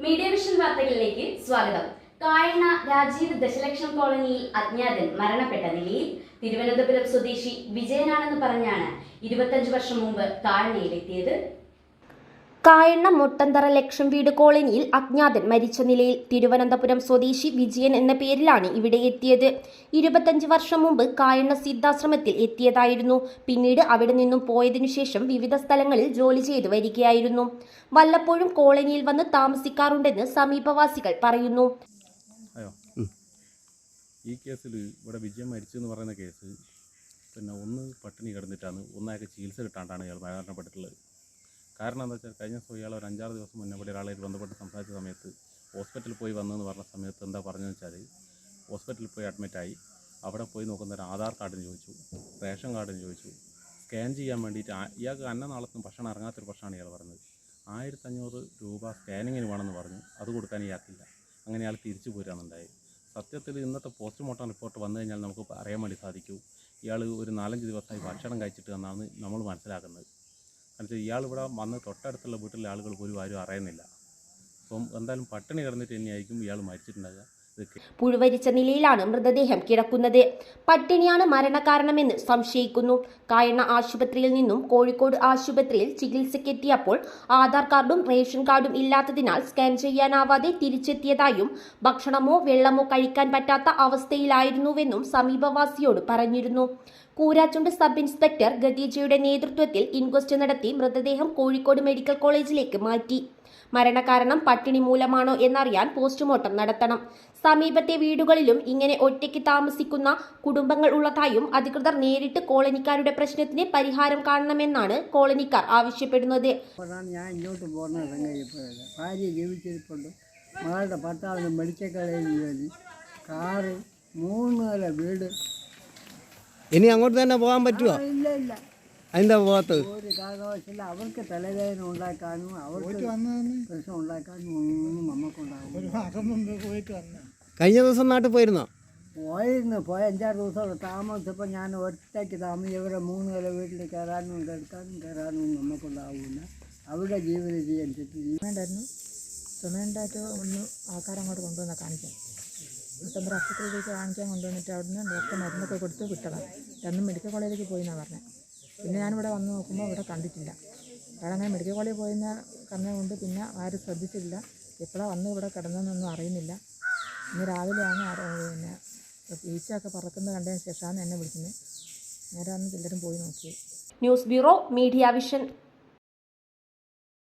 Media vision വാർത്തകളിലേക്ക് സ്വാഗതം. കായണ്ണ രാജീവ് ദശലക്ഷം കോളനിയിൽ അജ്ഞാതൻ മരണപ്പെട്ട നിലയിൽ തിരുവനന്തപുരം സ്വദേശി വിജയനാണെന്ന് പറഞ്ഞാണ് 25 വർഷം മുമ്പ് കായണ്ണയിലെത്തിയത്. കായണ്ണ മുട്ടന്തറ ലക്ഷം വീട് കോളനിയിൽ അജ്ഞാതൻ മരിച്ച നിലയിൽ തിരുവനന്തപുരം സ്വദേശി വിജയൻ എന്ന പേരിലാണ് ഇവിടെ എത്തിയത്. 25 വർഷം മുമ്പ് കായണ്ണ സിദ്ധാശ്രമത്തിൽ എത്തിയതായിരുന്നു. പിന്നീട് അവിടെ നിന്നും പോയതിനു ശേഷം വിവിധ സ്ഥലങ്ങളിൽ ജോലി ചെയ്തു വരികയായിരുന്നു. വല്ലപ്പോഴും കോളനിയിൽ വന്ന് താമസിക്കാറുണ്ടെന്ന് സമീപവാസികൾ പറയുന്നു. ഈ കേസിൽ ഇവിടെ വിജയൻ മരിച്ചു എന്ന് പറയുന്ന കേസ് പിന്നെ ഒന്ന് പട്ടിണി കിടന്നിട്ടാണ്, ഒന്നയാൾക്ക് ചികിത്സ കിട്ടാണ്ടാണ് ഇയാൾ മരണപ്പെട്ടിട്ടുള്ളത്. കാരണം എന്താ വെച്ചാൽ കഴിഞ്ഞ ദിവസം ഇയാൾ ഒരു 5-6 ദിവസം മുന്നേ ഇവിടെ ഒരാളായിട്ട് ബന്ധപ്പെട്ട് സംസാരിച്ച സമയത്ത് ഹോസ്പിറ്റലിൽ പോയി വന്നെന്ന് പറഞ്ഞ സമയത്ത് എന്താ പറഞ്ഞതെന്ന് വെച്ചാൽ ഹോസ്പിറ്റലിൽ പോയി അഡ്മിറ്റായി. അവിടെ പോയി നോക്കുന്ന ഒരു ആധാർ കാർഡിന് ചോദിച്ചു, റേഷൻ കാർഡിന് ചോദിച്ചു, സ്കാൻ ചെയ്യാൻ വേണ്ടിയിട്ട് ഇയാൾക്ക് അന്നനാളത്തും ഭക്ഷണം ഇറങ്ങാത്തൊരു പ്രശ്നമാണ് ഇയാൾ പറഞ്ഞത്. 1500 രൂപ സ്കാനിങ്ങിന് വേണമെന്ന് പറഞ്ഞു. അത് കൊടുക്കാൻ ഇയാൾക്കില്ല. അങ്ങനെ ഇയാൾ തിരിച്ചു പോരാന്നുണ്ടായി. സത്യത്തിൽ ഇന്നത്തെ പോസ്റ്റ്മോർട്ടം റിപ്പോർട്ട് വന്നു കഴിഞ്ഞാൽ നമുക്ക് അറിയാൻ വേണ്ടി സാധിക്കൂ ഇയാൾ ഒരു 4-5 ദിവസമായി ഭക്ഷണം കഴിച്ചിട്ട് എന്നാണ് നമ്മൾ മനസ്സിലാക്കുന്നത്. കാരണം ഇയാൾ ഇവിടെ വന്ന് തൊട്ടടുത്തുള്ള വീട്ടിലെ ആളുകൾ പോലും ആരും അറിയുന്നില്ല. അപ്പം എന്തായാലും പട്ടിണി കിടന്നിട്ട് തന്നെയായിരിക്കും ഇയാൾ മരിച്ചിട്ടുണ്ടാകുക. പുഴുവരിച്ച നിലയിലാണ് മൃതദേഹം കിടക്കുന്നത്. പട്ടിണിയാണ് മരണകാരണമെന്ന് സംശയിക്കുന്നു. കായണ്ണ ആശുപത്രിയിൽ നിന്നും കോഴിക്കോട് ആശുപത്രിയിൽ ചികിത്സയ്ക്കെത്തിയപ്പോൾ ആധാർ കാർഡും റേഷൻ കാർഡും ഇല്ലാത്തതിനാൽ സ്കാൻ ചെയ്യാനാവാതെ തിരിച്ചെത്തിയതായും ഭക്ഷണമോ വെള്ളമോ കഴിക്കാൻ പറ്റാത്ത അവസ്ഥയിലായിരുന്നുവെന്നും സമീപവാസിയോട് പറഞ്ഞിരുന്നു. കൂരാച്ചുണ്ട് സബ് ഇൻസ്പെക്ടർ ഖദീജയുടെ നേതൃത്വത്തിൽ ഇൻക്വസ്റ്റ് നടത്തി മൃതദേഹം കോഴിക്കോട് മെഡിക്കൽ കോളേജിലേക്ക് മാറ്റി. മരണകാരണം പട്ടിണി മൂലമാണോ എന്നറിയാൻ പോസ്റ്റ്മോർട്ടം നടത്തണം. സമീപത്തെ വീടുകളിലും ഇങ്ങനെ ഒറ്റയ്ക്ക് താമസിക്കുന്ന കുടുംബങ്ങൾ ഉള്ളതായും അധികൃതർ നേരിട്ട് കോളനിക്കാരുടെ പ്രശ്നത്തിന് പരിഹാരം കാണണമെന്നാണ് കോളനിക്കാർ ആവശ്യപ്പെടുന്നത്. ഞാൻ ഇങ്ങോട്ട് പോകുന്നത് ഭാര്യ ജീവിച്ചിരിപ്പുണ്ട്. മകളുടെ ഭർത്താവിന് മെഡിക്കൽ കോളേജിൽ ജോലി, കാറ്, 3 നില വീട്. ഇനി അങ്ങോട്ട് തന്നെ പോകാൻ പറ്റുമോ? ഇല്ല ഇല്ല, അതിൻ്റെ പോകത്ത് ഒരു കാരണവശാലും അവർക്ക് തലവേദന ഉണ്ടാക്കാനും അവർക്ക് പ്രശ്നം ഉണ്ടാക്കാനും ഒന്നും നമുക്കുണ്ടാകും. കഴിഞ്ഞ ദിവസം നാട്ടിൽ പോയിരുന്നോ? പോയിരുന്നു. 5-6 ദിവസം താമസിച്ചപ്പോൾ ഞാൻ ഒറ്റയ്ക്ക് ഇവരെ 3 നില വീട്ടിൽ കയറാനും എടുക്കാനും കയറാനും നമുക്കുണ്ടാവില്ല. അവരുടെ ജീവിത ചെയ്യാൻ വേണ്ടായിരുന്നു. ചുമയുണ്ടായിട്ട് ഒന്ന് ആൾക്കാർ അങ്ങോട്ട് കൊണ്ടുവന്നാൽ കാണിക്കാം. മുട്ടന്തറ ആശുപത്രിയിലേക്ക് കാണിക്കാൻ കൊണ്ടുവന്നിട്ട് അവിടുന്ന് ഡോക്ടർ മരുന്നൊക്കെ കൊടുത്ത് വിട്ടതാണ്. രണ്ടും മെഡിക്കൽ കോളേജിലേക്ക് പോയി എന്നാണ് പറഞ്ഞത്. പിന്നെ ഞാനിവിടെ വന്ന് നോക്കുമ്പോൾ ഇവിടെ കണ്ടിട്ടില്ല. അവിടെ അങ്ങനെ മെഡിക്കൽ കോളേജിൽ പോയിന്ന് പറഞ്ഞതുകൊണ്ട് പിന്നെ ആരും ശ്രദ്ധിച്ചില്ല. എപ്പോഴാണ് വന്ന് ഇവിടെ കിടന്നതെന്നൊന്നും അറിയുന്നില്ല. ഇന്ന് രാവിലെയാണ് പിന്നെ ഈച്ചയൊക്കെ പറക്കുന്നത് കണ്ടതിന് ശേഷമാണ് എന്നെ വിളിക്കുന്നത്. നേരെ വന്ന് എല്ലാവരും പോയി നോക്കി. News bureau, media vision.